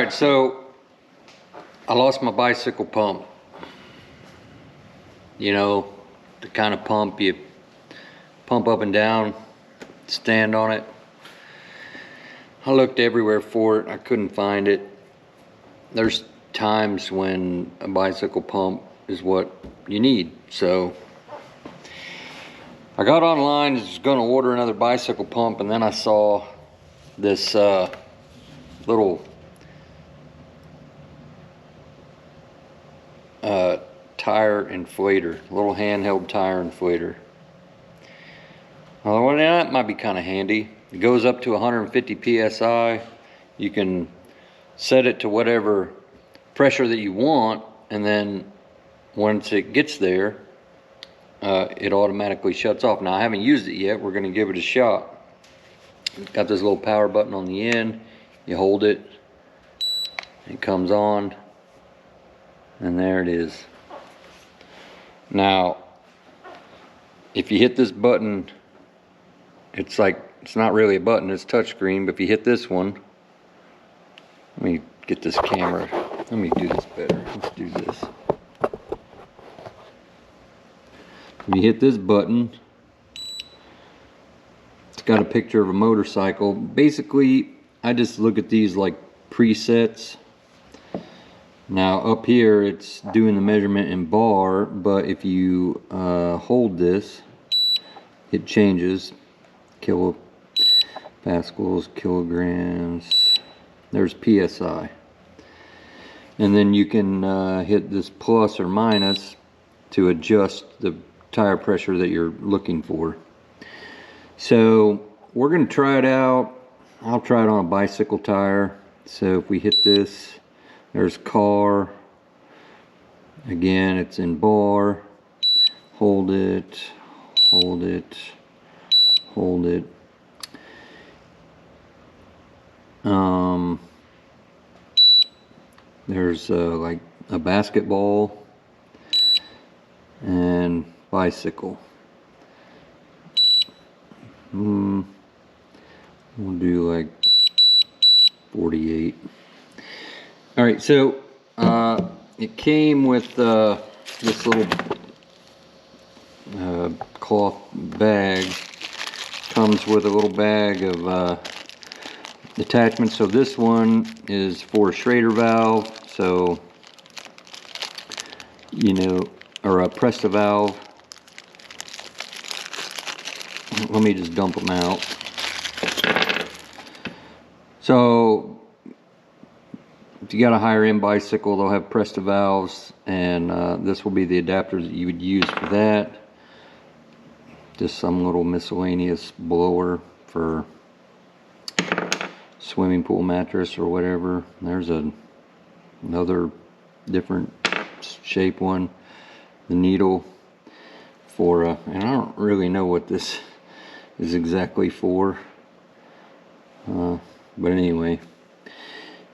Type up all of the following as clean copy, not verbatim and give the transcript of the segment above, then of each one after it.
Alright, so I lost my bicycle pump. You know, the kind of pump you pump up and down, stand on it. I looked everywhere for it, I couldn't find it. There's times when a bicycle pump is what you need, so I got online, was gonna order another bicycle pump, and then I saw this little tire inflator, little handheld tire inflator. Well, that might be kind of handy. It goes up to 150 psi. You can set it to whatever pressure that you want, and then once it gets there, it automatically shuts off. Now, I haven't used it yet. We're going to give it a shot. It's got this little power button on the end. You hold it, it comes on, and there it is. Now, if you hit this button, it's not really a button, it's touchscreen, but if you hit this one, let me get this camera, let me do this better, let's do this. If you hit this button, it's got a picture of a motorcycle. Basically, I just look at these like presets. Now up here it's doing the measurement in bar, but if you hold this, it changes kilopascals, kilograms, there's psi, and then you can hit this plus or minus to adjust the tire pressure that you're looking for. So we're going to try it out. I'll try it on a bicycle tire. So if we hit this, there's car, again it's in bar, hold it, hold it, hold it. There's like a basketball and bicycle. We'll do like 48. All right, so it came with this little cloth bag. Comes with a little bag of attachments. So this one is for a Schrader valve, so you know, or a Presta valve. Let me just dump them out. So if you got a higher end bicycle, they'll have Presta valves, and this will be the adapter that you would use for that. Just some little miscellaneous blower for swimming pool mattress or whatever. There's another different shape one. The needle for, and I don't really know what this is exactly for. But anyway.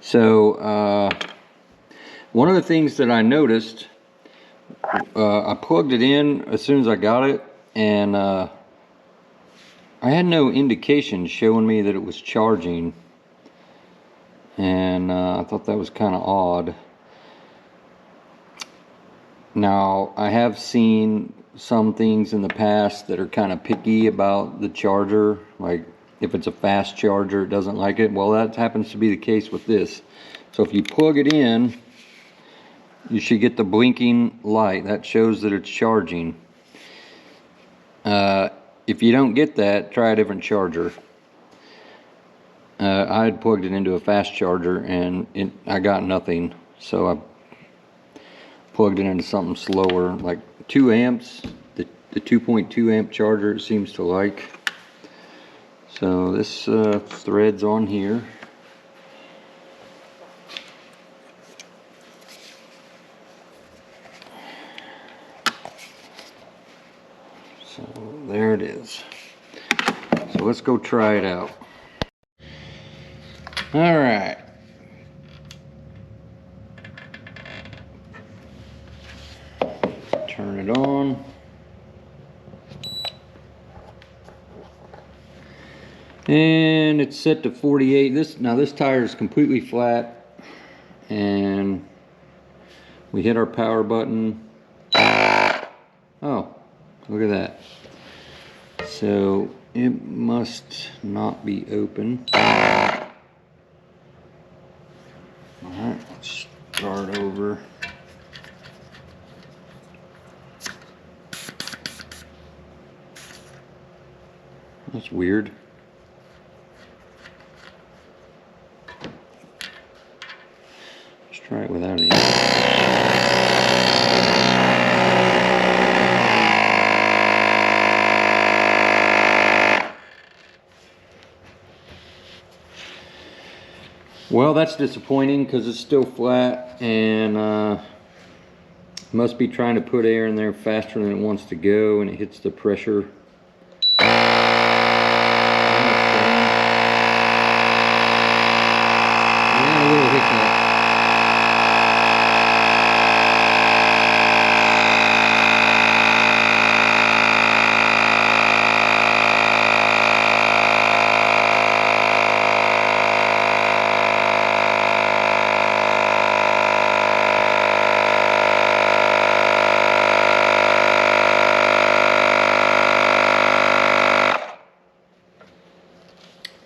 So, one of the things that I noticed, I plugged it in as soon as I got it, and I had no indication showing me that it was charging, and I thought that was kind of odd. Now, I have seen some things in the past that are kind of picky about the charger, like if it's a fast charger, it doesn't like it. Well, that happens to be the case with this. So if you plug it in, you should get the blinking light. That shows that it's charging. If you don't get that, try a different charger. I had plugged it into a fast charger and I got nothing. So I plugged it into something slower, like 2 amps. The 2.2 amp charger it seems to like. So this thread's on here. So there it is. So let's go try it out. All right. Turn it on. And it's set to 48. This tire is completely flat. and we hit our power button. Oh, look at that. So it must not be open. Alright, let's start over. That's weird. Let's try it without it. Well, that's disappointing because it's still flat and must be trying to put air in there faster than it wants to go, and it hits the pressure.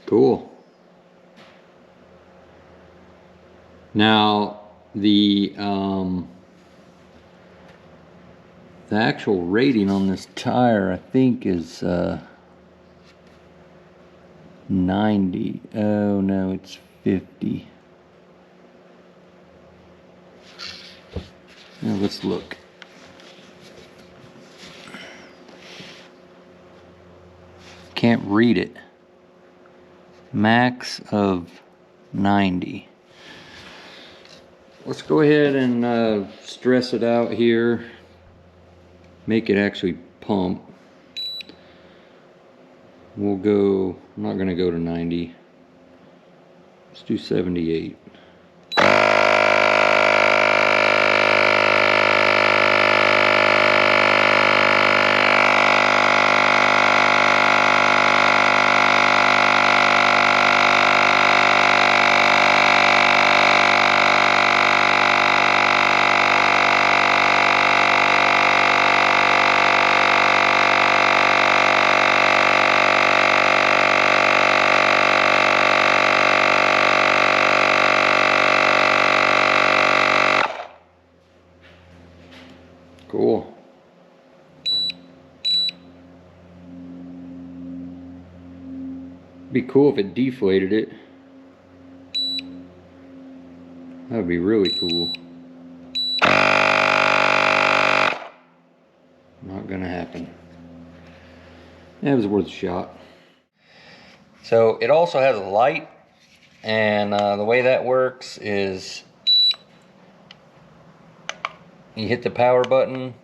Cool. Now the actual rating on this tire, I think, is 90. Oh no, it's 50. Now let's look. Can't read it. Max of 90. Let's go ahead and stress it out here. Make it actually pump. We'll go, I'm not going to go to 90. Let's do 78. Cool. Be cool if it deflated it. That would be really cool. Not gonna happen. Yeah, it was worth a shot. So it also has a light, and the way that works is you hit the power button,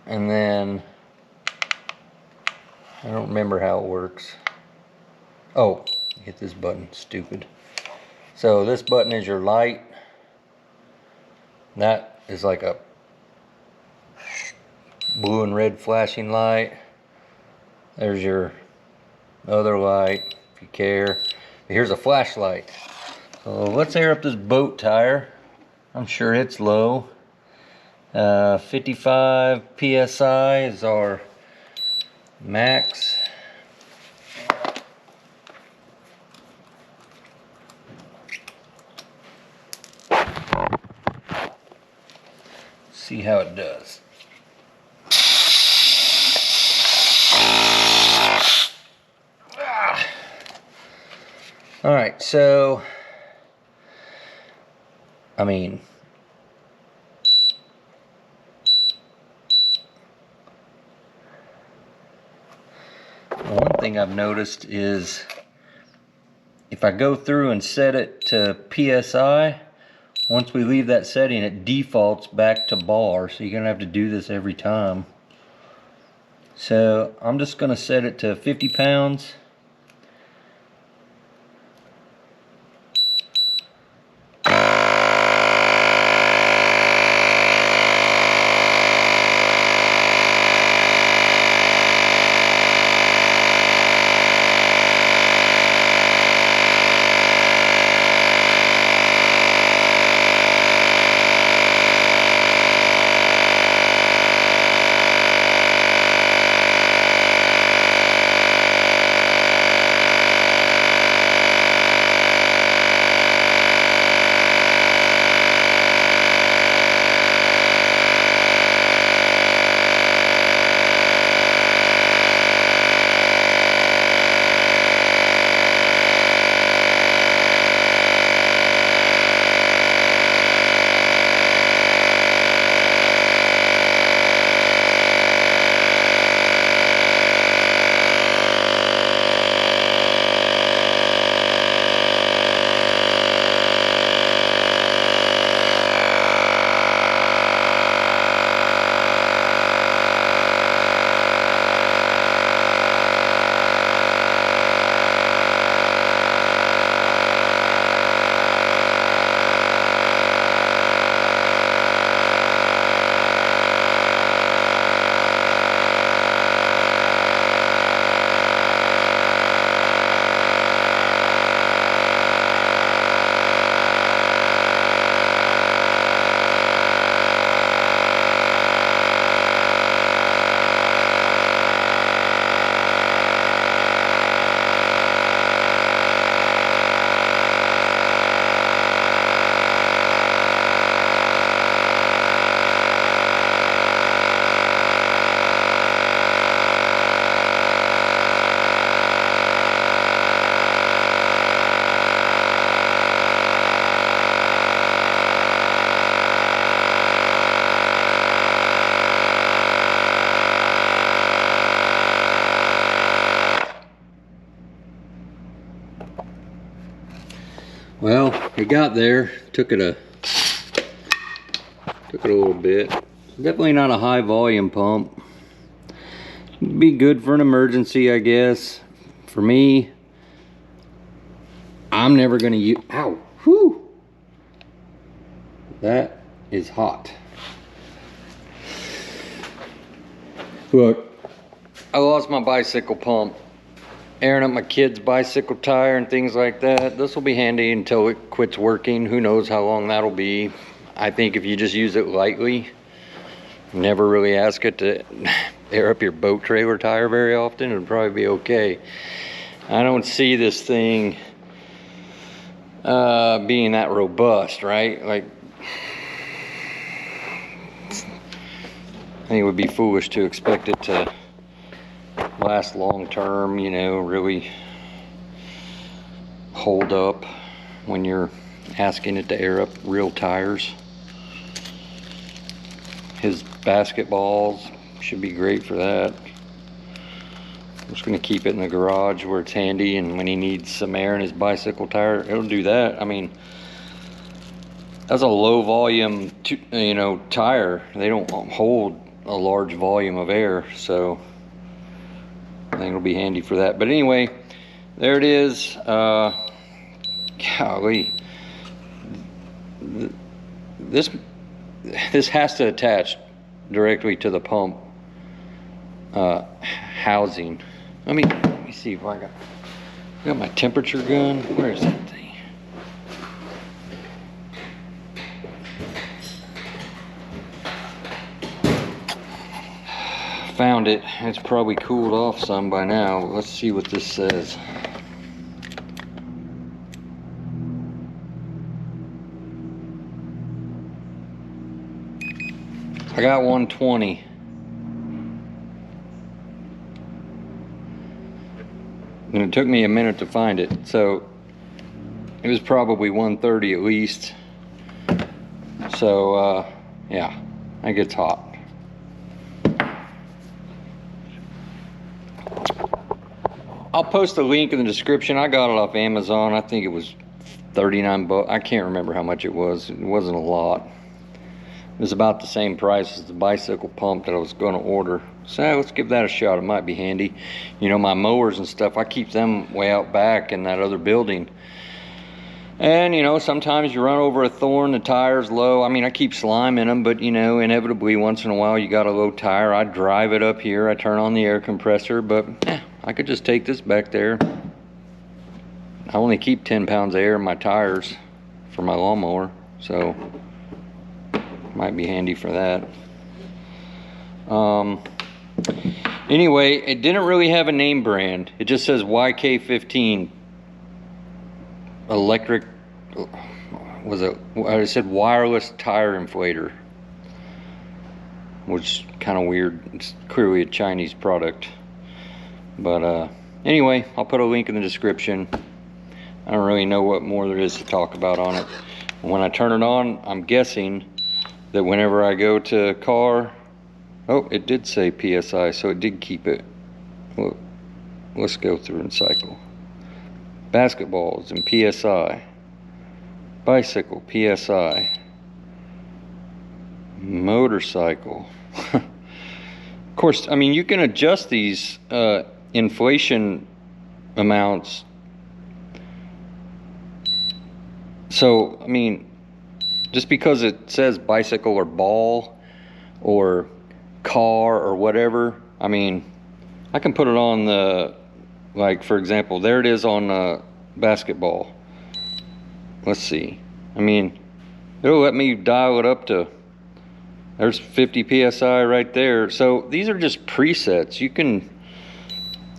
and then I don't remember how it works. Oh, hit this button, stupid. So this button is your light. That is like a blue and red flashing light. There's your other light if you care. Here's a flashlight. So let's air up this boat tire. I'm sure it's low. 55 psi is our max. See how it does. All right, so I mean, one thing I've noticed is if I go through and set it to PSI, once we leave that setting, it defaults back to bar, so you're gonna have to do this every time. So I'm just gonna set it to 50 pounds. Well, it got there. Took it a little bit. Definitely not a high volume pump. Be good for an emergency, I guess. For me, I'm never gonna use. Ow! Whew! That is hot. Look, I lost my bicycle pump, airing up my kid's bicycle tire and things like that. This will be handy until it quits working. Who knows how long that'll be. I think if you just use it lightly, never really ask it to air up your boat trailer tire very often, it'll probably be okay. I don't see this thing being that robust, right? Like, I think it would be foolish to expect it to last long term, you know, really hold up when you're asking it to air up real tires. His basketballs should be great for that. I'm just gonna keep it in the garage where it's handy, and when he needs some air in his bicycle tire, it'll do that. I mean, that's a low volume, you know, tire. They don't hold a large volume of air, so I think it'll be handy for that. But anyway, there it is. Golly, this has to attach directly to the pump housing. Let me see if I got my temperature gun. Where is that thing? Found it. It's probably cooled off some by now. Let's see what this says. I got 120. And it took me a minute to find it, so it was probably 130 at least. So yeah, I think it's hot. I'll post a link in the description. I got it off Amazon. I think it was 39 bucks. I can't remember how much it was. It wasn't a lot. It was about the same price as the bicycle pump that I was going to order. So let's give that a shot. It might be handy. You know, my mowers and stuff, I keep them way out back in that other building. And, you know, sometimes you run over a thorn, the tire's low. I mean, I keep slime in them, but, you know, inevitably once in a while you got a low tire. I drive it up here. I turn on the air compressor, but I could just take this back there. I only keep 10 pounds of air in my tires for my lawnmower, so might be handy for that. Anyway, it didn't really have a name brand. It just says YK15 electric, it said wireless tire inflator, which is kind of weird. It's clearly a Chinese product. But anyway, I'll put a link in the description. I don't really know what more there is to talk about on it. When I turn it on, I'm guessing that whenever I go to car, oh, it did say PSI, so it did keep it. Well, let's go through and cycle. Basketballs and PSI. Bicycle, PSI. Motorcycle. Of course, I mean, you can adjust these inflation amounts. So, I mean, just because it says bicycle or ball or car or whatever, I mean, I can put it on the, like, for example, there it is on basketball. Let's see. I mean, it'll let me dial it up to, there's 50 PSI right there. So these are just presets. You can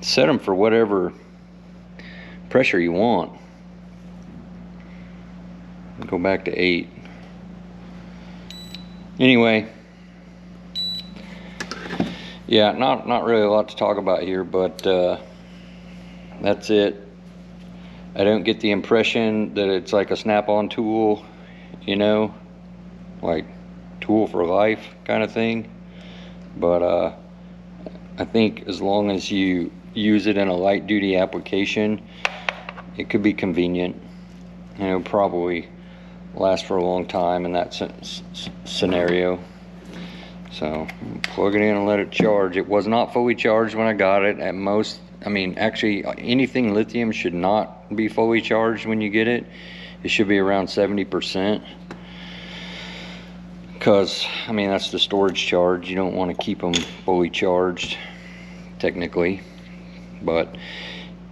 set them for whatever pressure you want. Go back to 8. Anyway, yeah, not really a lot to talk about here, but that's it. I don't get the impression that it's like a snap-on tool, you know, like tool for life kind of thing. But I think as long as you use it in a light-duty application, it could be convenient. And it'll probably last for a long time in that scenario. So plug it in and let it charge. It was not fully charged when I got it. At most, I mean, actually anything lithium should not be fully charged when you get it. It should be around 70%. Because, I mean, that's the storage charge. You don't want to keep them fully charged, technically. But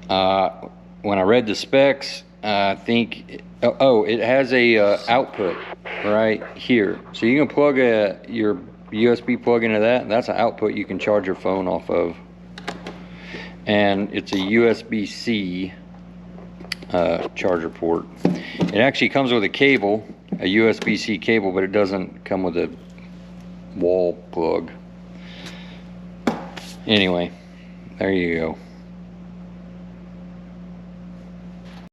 when I read the specs, I think, it has a output right here. So you can plug your USB plug into that. That's an output you can charge your phone off of. And it's a USB-C charger port. It actually comes with a cable, a USB-C cable, but it doesn't come with a wall plug. Anyway, there you go.